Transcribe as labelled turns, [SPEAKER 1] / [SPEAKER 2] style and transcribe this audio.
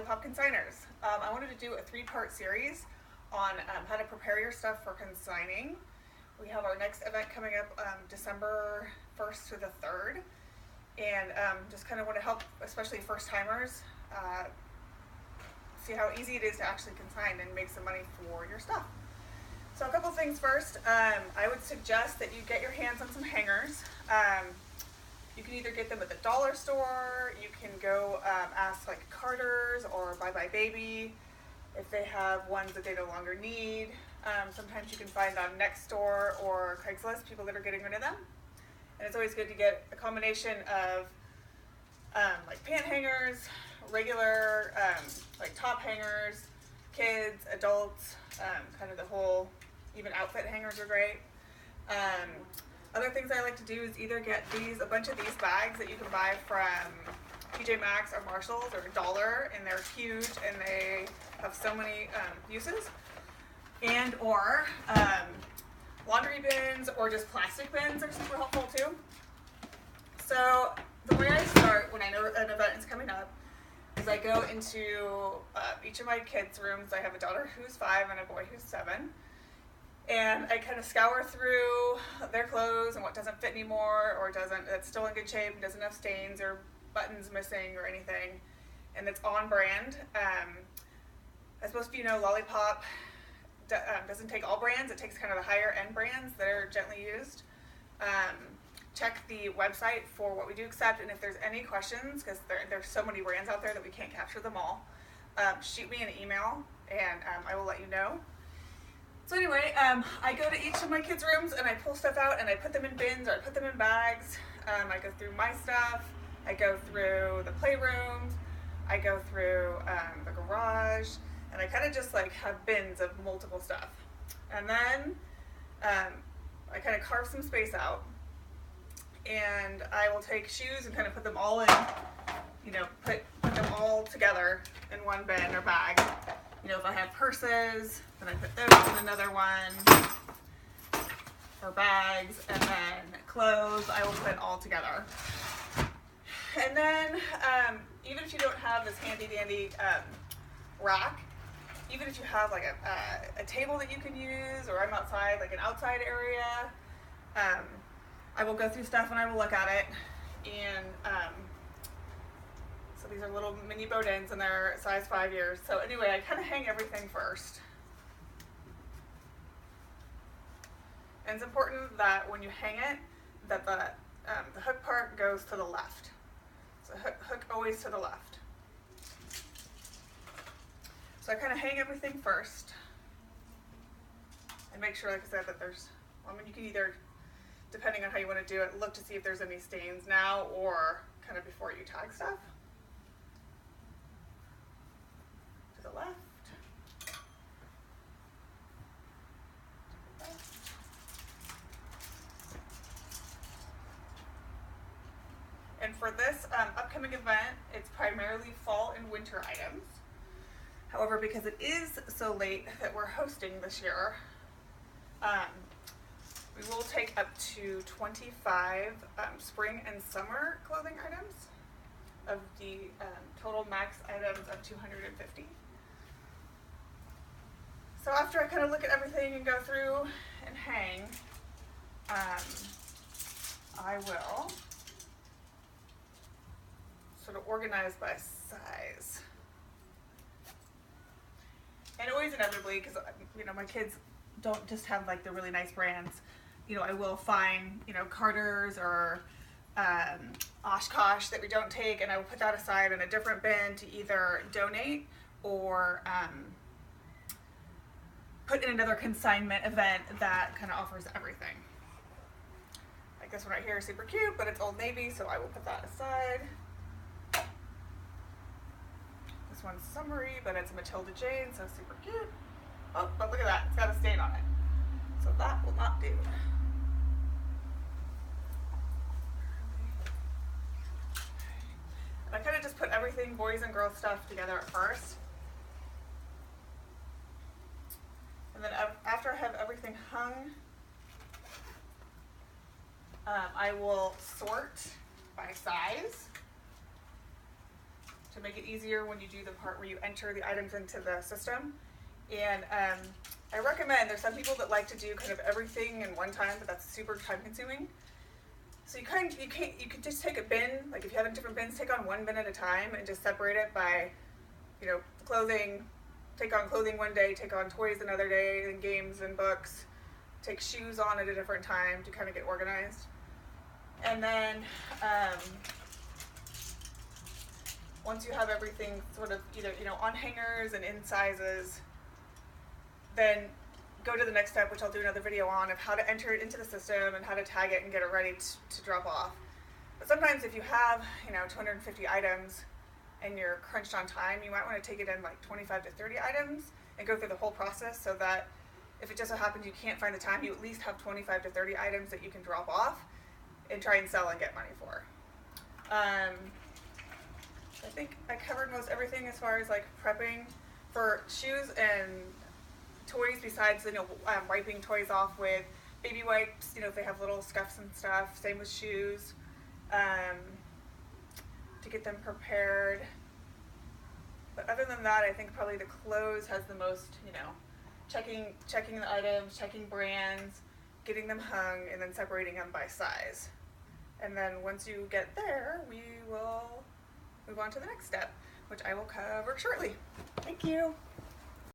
[SPEAKER 1] Lollipop consigners. I wanted to do a 3-part series on how to prepare your stuff for consigning. We have our next event coming up December 1st to the 3rd, and just kind of want to help, especially first timers, see how easy it is to actually consign and make some money for your stuff. So a couple things first, I would suggest that you get your hands on some hangers. You can either get them at the dollar store, you can go ask like Carter's or Bye Bye Baby if they have ones that they no longer need. Sometimes you can find on Nextdoor or Craigslist people that are getting rid of them. And it's always good to get a combination of like pant hangers, regular like top hangers, kids, adults, kind of the whole, even outfit hangers are great. Other things I like to do is either get a bunch of these bags that you can buy from TJ Maxx or Marshalls or $1, and they're huge and they have so many uses. And or laundry bins or just plastic bins are super helpful too. So the way I start when I know an event is coming up is I go into each of my kids' rooms. I have a daughter who's 5 and a boy who's 7. And I kind of scour through their clothes and what doesn't fit anymore or that's still in good shape and doesn't have stains or buttons missing or anything. And it's on brand. As most of you know, Lollipop doesn't take all brands. It takes kind of the higher end brands that are gently used. Check the website for what we do accept, and if there's any questions, because there's so many brands out there that we can't capture them all, shoot me an email and I will let you know. So anyway, I go to each of my kids' rooms and I pull stuff out and I put them in bins or I put them in bags. I go through my stuff. I go through the playrooms. I go through the garage, and I kind of just like have bins of multiple stuff. And then I kind of carve some space out, and I will take shoes and kind of put them all in, put them all together in one bin or bag. If I have purses, then I put those in another one, or bags, and then clothes I will put all together. And then, even if you don't have this handy dandy rack, even if you have like a table that you can use, or I'm outside, like an outside area, I will go through stuff and I will look at it. And so these are little mini Bodins and they're size 5 years. So anyway, I kind of hang everything first. And it's important that when you hang it, that the hook part goes to the left. So hook always to the left. So I kind of hang everything first and make sure, like I said, that you can either, depending on how you want to do it, look to see if there's any stains now or kind of before you tag stuff. To the left. And for this upcoming event, it's primarily fall and winter items. However, because it is so late that we're hosting this year, we will take up to 25 spring and summer clothing items of the total max items of 250. So after I kind of look at everything and go through and hang, I will sort of organize by size. And always inevitably, because my kids don't just have like the really nice brands, I will find Carter's or Oshkosh that we don't take, and I will put that aside in a different bin to either donate or put in another consignment event that kind of offers everything. Like this one right here is super cute, but it's Old Navy, so I will put that aside. This one's summery, but it's a Matilda Jane, so super cute. Oh, but look at that, it's got a stain on it. So that will not do. And I kind of just put everything, boys and girls stuff, together at first. And then after I have everything hung, I will sort by size to to make it easier when you do the part where you enter the items into the system. And I recommend, there's some people that like to do kind of everything in one time, but that's super time consuming. So you could just take a bin, like if you have different bins, take on one bin at a time and just separate it by, clothing, take on clothing one day, take on toys another day, and games and books, take shoes on at a different time to kind of get organized. And then once you have everything sort of either, on hangers and in sizes, then go to the next step, which I'll do another video on, of how to enter it into the system and how to tag it and get it ready to drop off. But sometimes if you have, 250 items and you're crunched on time, you might want to take it in like 25 to 30 items and go through the whole process so that if it just so happens you can't find the time, you at least have 25 to 30 items that you can drop off and try and sell and get money for. I think I covered most everything as far as like prepping for shoes and toys, besides wiping toys off with baby wipes, if they have little scuffs and stuff. Same with shoes, to get them prepared. But other than that, I think probably the clothes has the most, checking the items, checking brands, getting them hung, and then separating them by size. And then once you get there, we will move on to the next step, which I will cover shortly. Thank you.